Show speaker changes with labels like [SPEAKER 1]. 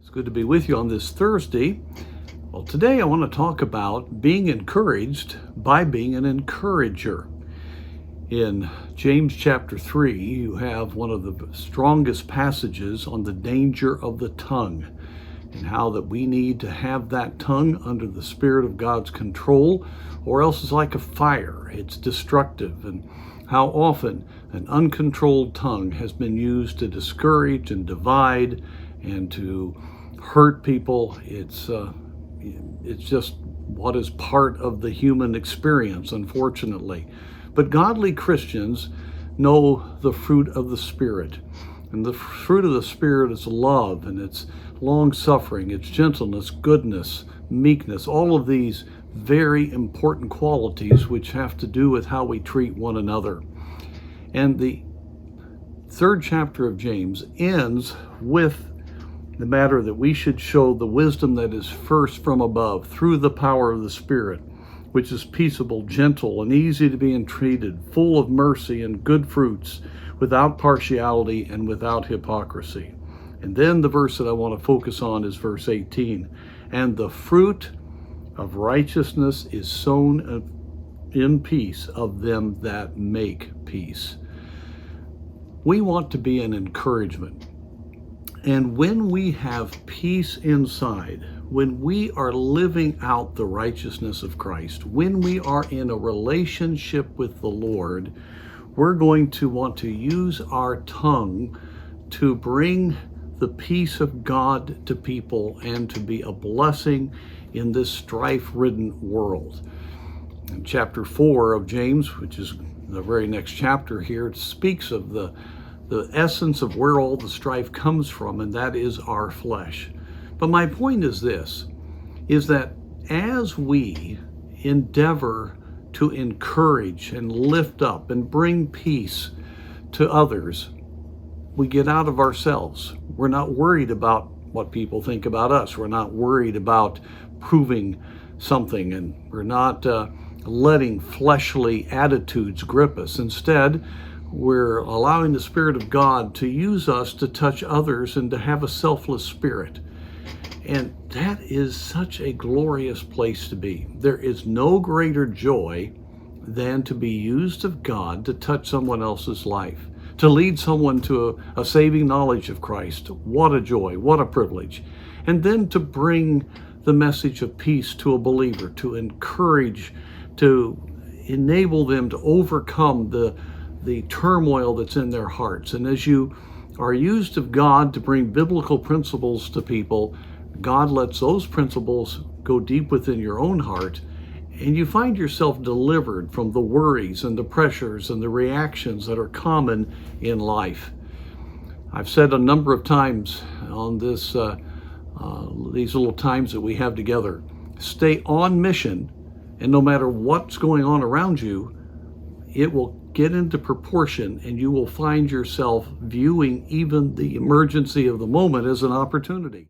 [SPEAKER 1] It's good to be with you on this Thursday. Well, today I want to talk about being encouraged by being an encourager. In James chapter 3, you have one of the strongest passages on the danger of the tongue and how that we need to have that tongue under the Spirit of God's control, or else it's like a fire. It's destructive, and how often an uncontrolled tongue has been used to discourage and divide and to hurt people. It's just what is part of the human experience, unfortunately. But godly Christians know the fruit of the Spirit. And the fruit of the Spirit is love, and it's long-suffering, it's gentleness, goodness, meekness, all of these very important qualities which have to do with how we treat one another. And the third chapter of James ends with the matter that we should show the wisdom that is first from above through the power of the Spirit, which is peaceable, gentle, and easy to be entreated, full of mercy and good fruits, without partiality and without hypocrisy. And then the verse that I want to focus on is verse 18. And the fruit of righteousness is sown in peace of them that make peace. We want to be an encouragement. And when we have peace inside, when we are living out the righteousness of Christ, when we are in a relationship with the Lord, we're going to want to use our tongue to bring the peace of God to people and to be a blessing in this strife-ridden world. In chapter 4 of James, which is the very next chapter here, it speaks of the essence of where all the strife comes from, and that is our flesh. But my point is this, is that as we endeavor to encourage and lift up and bring peace to others, we get out of ourselves. We're not worried about what people think about us. We're not worried about proving something, and we're not letting fleshly attitudes grip us. Instead, we're allowing the Spirit of God to use us to touch others and to have a selfless spirit. And that is such a glorious place to be. There is no greater joy than to be used of God to touch someone else's life, to lead someone to a saving knowledge of Christ. What a joy, what a privilege. And then to bring the message of peace to a believer, to encourage, to enable them to overcome the turmoil that's in their hearts. And as you are used of God to bring biblical principles to people, God lets those principles go deep within your own heart, and you find yourself delivered from the worries and the pressures and the reactions that are common in life. I've said a number of times on this these little times that we have together, stay on mission, and no matter what's going on around you, it will get into proportion, and you will find yourself viewing even the emergency of the moment as an opportunity.